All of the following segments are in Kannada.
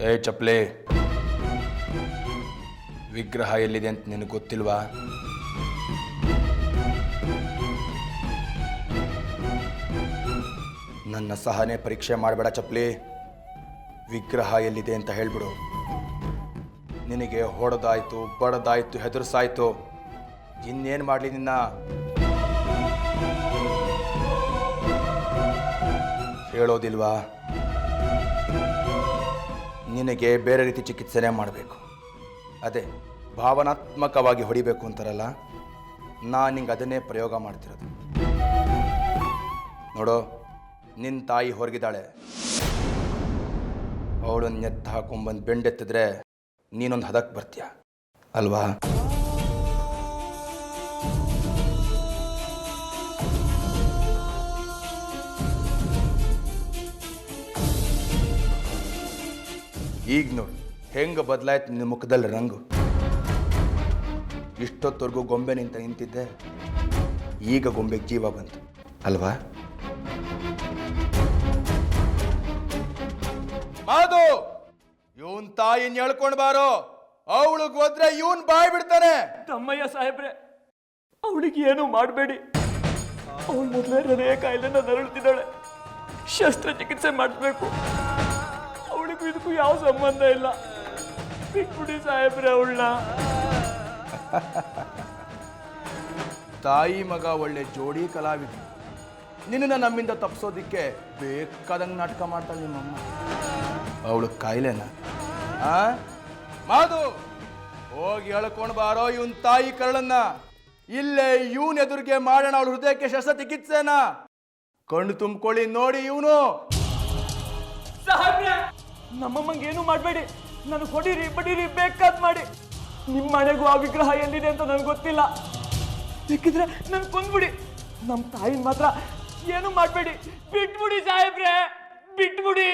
ಏ ಚಪ್ಲೆ, ವಿಗ್ರಹ ಎಲ್ಲಿದೆ ಅಂತ ನಿನಗೆ ಗೊತ್ತಿಲ್ವಾ? ನನ್ನ ಸಹನೆ ಪರೀಕ್ಷೆ ಮಾಡಬೇಡ ಚಪ್ಲಿ. ವಿಗ್ರಹ ಎಲ್ಲಿದೆ ಅಂತ ಹೇಳ್ಬಿಡು. ನಿನಗೆ ಹೊಡೆದಾಯ್ತು, ಬಡದಾಯ್ತು, ಹೆದರ್ಸಾಯ್ತು, ಇನ್ನೇನು ಮಾಡಲಿ ನಿನ್ನ? ಹೇಳೋದಿಲ್ವಾ? ನಿನಗೆ ಬೇರೆ ರೀತಿ ಚಿಕಿತ್ಸೆನೇ ಮಾಡಬೇಕು. ಅದೇ ಭಾವನಾತ್ಮಕವಾಗಿ ಹೊಡಿಬೇಕು ಅಂತಾರಲ್ಲ, ನಾನು ನಿಂಗೆ ಅದನ್ನೇ ಪ್ರಯೋಗ ಮಾಡ್ತಿರೋದು. ನೋಡೋ, ನಿನ್ನ ತಾಯಿ ಹೊರಗಿದ್ದಾಳೆ. ಅವಳನ್ನು ನೆತ್ತ ಹಾಕೊಂಡ್ಬಂದು ಬೆಂಡೆತ್ತಿದ್ರೆ ನೀನೊಂದು ಹದಕ್ಕೆ ಬರ್ತೀಯ ಅಲ್ವಾ? ಈಗ ನೋಡಿ ಹೆಂಗೆ ಬದಲಾಯ್ತು ನಿನ್ನ ಮುಖದಲ್ಲಿ ರಂಗು. ಇಷ್ಟೊತ್ತವರೆಗೂ ಗೊಂಬೆ ನಿಂತಿದ್ದೆ, ಈಗ ಗೊಂಬೆಗೆ ಜೀವ ಬಂತು ಅಲ್ವಾ? ಮಾದು, ಇವನ್ ತಾಯಿನ ಹೇಳ್ಕೊಂಡು ಬಾರೋ. ಅವಳಿಗೆ ಹೋದ್ರೆ ಇವನ್ ಬಾಯ್ ಬಿಡ್ತಾನೆ. ತಮ್ಮಯ್ಯ ಸಾಹೇಬ್ರೆ, ಅವಳಿಗೆ ಏನು ಮಾಡಬೇಡಿ. ಅವಳು ಮೊದಲೇ ಹೃದಯ ಕಾಯಿಲೆನ ನರಳುತ್ತಿದ್ದಾಳೆ. ಶಸ್ತ್ರಚಿಕಿತ್ಸೆ ಮಾಡಿಸ್ಬೇಕು. ಅವಳಿಗೂ ಇದಕ್ಕೂ ಯಾವ ಸಂಬಂಧ ಇಲ್ಲ. ಬಿಟ್ಬಿಡಿ ಸಾಹೇಬ್ರೆ ಅವಳನ್ನ. ತಾಯಿ ಮಗ ಒಳ್ಳೆ ಜೋಡಿ ಕಲಾವಿದ. ನಿನ್ನ ನಮ್ಮಿಂದ ತಪ್ಪಿಸೋದಿಕ್ಕೆ ಬೇಕಾದಂಗೆ ನಾಟಕ ಮಾಡ್ತಾಳೆ ನಿಮ್ಮಮ್ಮ. ಅವಳು ಕಾಯಿಲೆನ? ಮಾದು, ಹೋಗಿ ಹೇಳ್ಕೊಂಡು ಬಾರೋ ಇವನ್ ತಾಯಿ ಕರಳನ್ನ. ಇಲ್ಲೇ ಇವನ್ ಎದುರಿಗೆ ಮಾಡೋಣ ಅವಳ ಹೃದಯಕ್ಕೆ ಶಸ್ತ್ರಚಿಕಿತ್ಸೆನ. ಕಣ್ಣು ತುಂಬಿಕೊಳ್ಳಿ ನೋಡಿ ಇವನು. ಸಾಹೇಬ್ರೆ, ನಮ್ಮಮ್ಮಂಗೆ ಏನು ಮಾಡಬೇಡಿ. ನನಗೆ ಹೊಡೀರಿ ಬಡೀರಿ ಬೇಕಾದ್ ಮಾಡಿ. ನಿಮ್ಮ ಮನೆಗೂ ಆ ವಿಗ್ರಹ ಎಲ್ಲಿದೆ ಅಂತ ನನಗೆ ಗೊತ್ತಿಲ್ಲ. ಬೇಕಿದ್ರೆ ನನ್ ಕೊಂದ್ಬಿಡಿ. ನಮ್ಮ ತಾಯಿನ ಮಾತ್ರ ಏನು ಮಾಡಬೇಡಿ. ಬಿಟ್ಬಿಡಿ ಸಾಹೇಬ್ರೆ, ಬಿಟ್ಬಿಡಿ.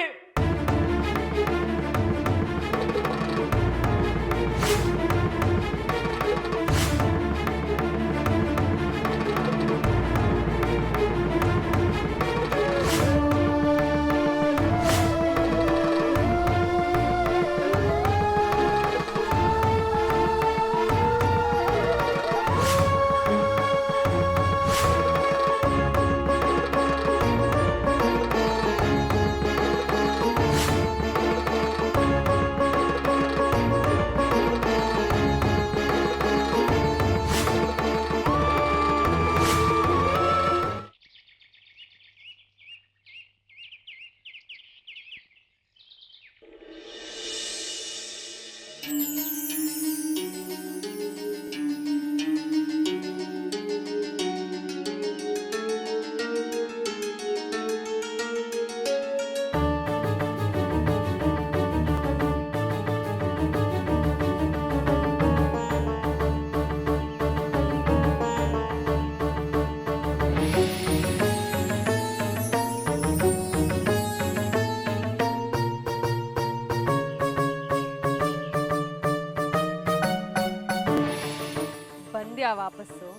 ವಾಪಸ್ಸು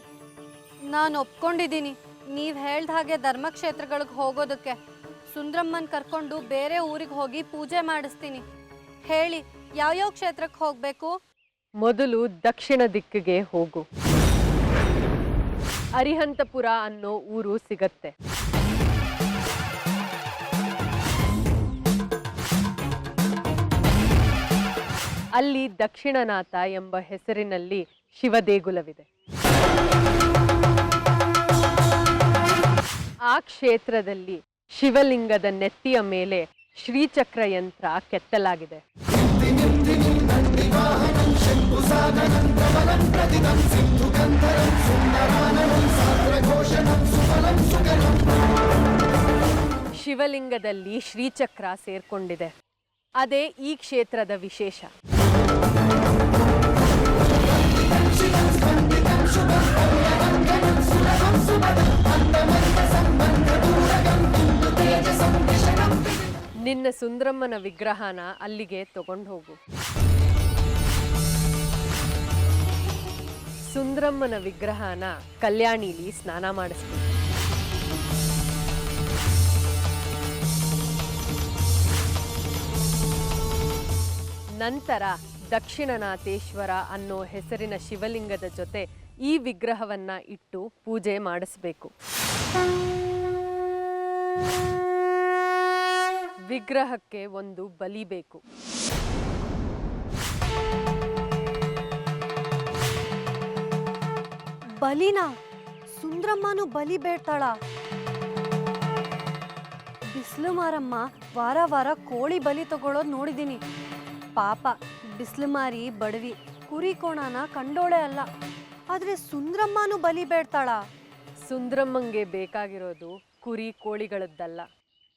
ನಾನು ಒಪ್ಕೊಂಡಿದ್ದೀನಿ. ನೀವು ಹೇಳ್ದ ಹಾಗೆ ಧರ್ಮಕ್ಷೇತ್ರಗಳಿಗೆ ಹೋಗೋದಕ್ಕೆ ಸುಂದ್ರಮ್ಮನ್ ಕರ್ಕೊಂಡು ಬೇರೆ ಊರಿಗೆ ಹೋಗಿ ಪೂಜೆ ಮಾಡಿಸ್ತೀನಿ. ಹೇಳಿ, ಯಾವ್ಯಾವ ಕ್ಷೇತ್ರಕ್ಕೆ ಹೋಗ್ಬೇಕು? ಮೊದಲು ದಕ್ಷಿಣ ದಿಕ್ಕಿಗೆ ಹೋಗು. ಅರಿಹಂತಪುರ ಅನ್ನೋ ಊರು ಸಿಗತ್ತೆ. ಅಲ್ಲಿ ದಕ್ಷಿಣನಾಥ ಎಂಬ ಹೆಸರಿನಲ್ಲಿ ಶಿವದೇಗುಲವಿದೆ. ಆ ಕ್ಷೇತ್ರದಲ್ಲಿ ಶಿವಲಿಂಗದ ನೆತ್ತಿಯ ಮೇಲೆ ಶ್ರೀಚಕ್ರ ಯಂತ್ರ ಕೆತ್ತಲಾಗಿದೆ. ಶಿವಲಿಂಗದಲ್ಲಿ ಶ್ರೀಚಕ್ರ ಸೇರ್ಕೊಂಡಿದೆ. ಅದೇ ಈ ಕ್ಷೇತ್ರದ ವಿಶೇಷ. ನಿನ್ನ ಸುಂದ್ರಮ್ಮನ ವಿಗ್ರಹನ ಅಲ್ಲಿಗೆ ತಗೊಂಡು ಹೋಗು. ಸುಂದ್ರಮ್ಮನ ವಿಗ್ರಹನ ಕಲ್ಯಾಣಿಲಿ ಸ್ನಾನ ಮಾಡಿಸ್ಬೇಕು. ನಂತರ ದಕ್ಷಿಣನಾಥೇಶ್ವರ ಅನ್ನೋ ಹೆಸರಿನ ಶಿವಲಿಂಗದ ಜೊತೆ ಈ ವಿಗ್ರಹವನ್ನ ಇಟ್ಟು ಪೂಜೆ ಮಾಡಿಸ್ಬೇಕು. ವಿಗ್ರಹಕ್ಕೆ ಒಂದು ಬಲಿ ಬೇಕು. ಬಲಿನಾ? ಸುಂದ್ರಮ್ಮನು ಬಲಿ ಬೇಡ್ತಾಳ? ಬಿಸಿಲು ಮಾರಮ್ಮ ವಾರ ವಾರ ಕೋಳಿ ಬಲಿ ತಗೊಳ್ಳೋದು ನೋಡಿದೀನಿ. ಪಾಪ ಬಿಸಿಲು ಮಾರಿ ಬಡವಿ, ಕುರಿ ಕೋಣನ ಕಂಡೋಳೆ ಅಲ್ಲ. ಆದ್ರೆ ಸುಂದ್ರಮ್ಮನು ಬಲಿ ಬೇಡ್ತಾಳ? ಸುಂದ್ರಮ್ಮಂಗೆ ಬೇಕಾಗಿರೋದು ಕುರಿ ಕೋಳಿಗಳದ್ದಲ್ಲ,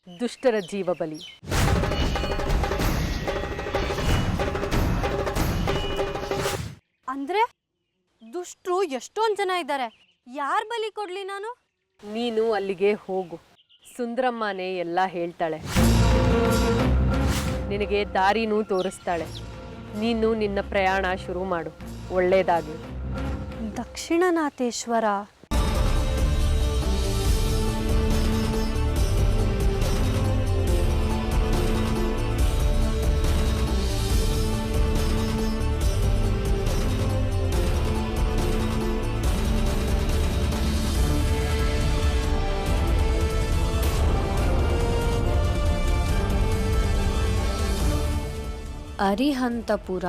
ದುಷ್ಟರ ಜೀವ ಬಲಿ. ಅಂದ್ರೆ ದುಷ್ಟರು ಎಷ್ಟೊಂದು ಜನ ಇದ್ದಾರೆ. ಯಾರ್ ಬಲಿ ಕೊಡ್ಲಿ ನಾನು? ನೀನು ಅಲ್ಲಿಗೆ ಹೋಗು, ಸುಂದ್ರಮ್ಮನೇ ಎಲ್ಲ ಹೇಳ್ತಾಳೆ, ನಿನಗೆ ದಾರಿನೂ ತೋರಿಸ್ತಾಳೆ. ನೀನು ನಿನ್ನ ಪ್ರಯಾಣ ಶುರು ಮಾಡು. ಒಳ್ಳೇದಾಗಿ. ದಕ್ಷಿಣನಾಥೇಶ್ವರ. ಅರಿಹಂತಪುರ.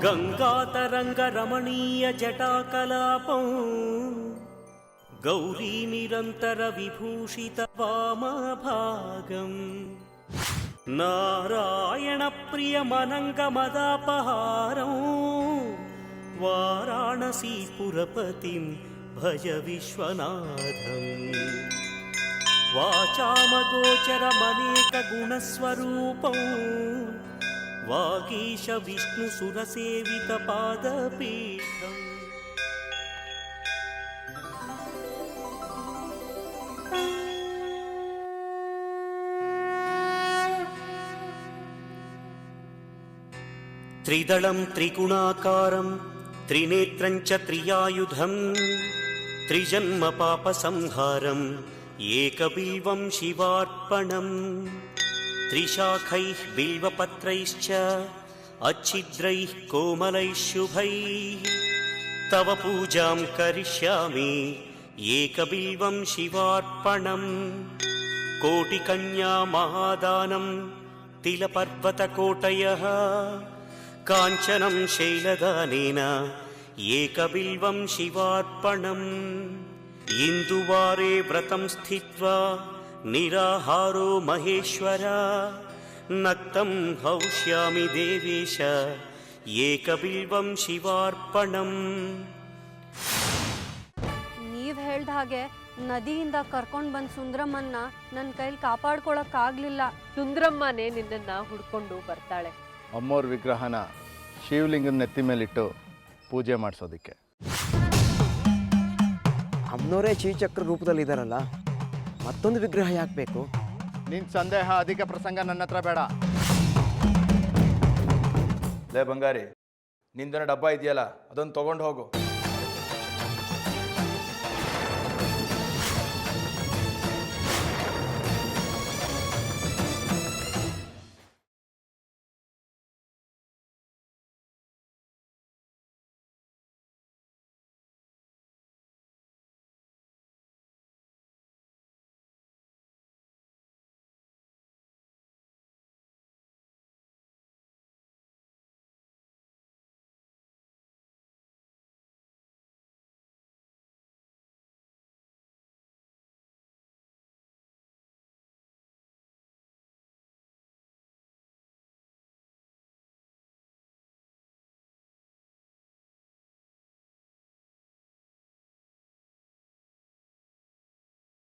गङ्गातरङ्गरमणीय जटाकलापं गौरी निरन्तर विभूषित वामभागम् नारायणप्रियमनङ्गमदापहारं वाराणसीपुरपतिं भज विश्वनाथम् वाचामगोचरमनेकगुणस्वरूपं वागीश विष्णुसुरसेवितपादपीठम् त्रिदलं त्रिगुणाकारं त्रिनेत्रं च त्रियायुधं त्रिजन्मपापसंहारम् एकबिल्वं शिवार्पणम् त्रिशाखैः बिल्वपत्रैश्च अच्छिद्रैः कोमलैः शुभैः तव पूजां करिष्यामि एकबिल्वं शिवार्पणम् कोटिकन्या महादानं तिलपर्वतकोटयः काञ्चनं शैलदानेन एकबिल्वं शिवार्पणम् इन्दुवारे व्रतं स्थित्वा निराहारो महेश्वर नक्तं हौष्यामि देवेश एकबिल्वं शिवार्पणम्. ನೀವ್ ಹೇಳ್ದ ಹಾಗೆ ನದಿಯಿಂದ ಕರ್ಕೊಂಡು ಬಂದ್ ಸುಂದ್ರಮ್ಮನ್ನ ನನ್ನ ಕೈಲಿ ಕಾಪಾಡ್ಕೊಳಕ್ಕಾಗ್ಲಿಲ್ಲ. ಸುಂದ್ರಮ್ಮನೇ ನಿನ್ನನ್ನ ಹುಡ್ಕೊಂಡು ಬರ್ತಾಳೆ. ಅಮ್ಮೋರ್ ವಿಗ್ರಹನ ಶಿವಲಿಂಗನ ನೆತ್ತಿ ಮೇಲಿಟ್ಟು ಪೂಜೆ ಮಾಡಿಸೋದಕ್ಕೆ. ಅಮ್ಮನವರೇ ಶ್ರೀಚಕ್ರ ರೂಪದಲ್ಲಿದ್ದಾರಲ್ಲ, ಮತ್ತೊಂದು ವಿಗ್ರಹ ಯಾಕೆ ಬೇಕು? ನಿನ್ ಸಂದೇಹ ಅಧಿಕ ಪ್ರಸಂಗ ನನ್ನ ಹತ್ರ ಬೇಡ. ಲೇ ಬಂಗಾರಿ, ನಿಂದನ ಡಬ್ಬ ಇದೆಯಲ್ಲ ಅದನ್ನು ತಗೊಂಡು ಹೋಗು.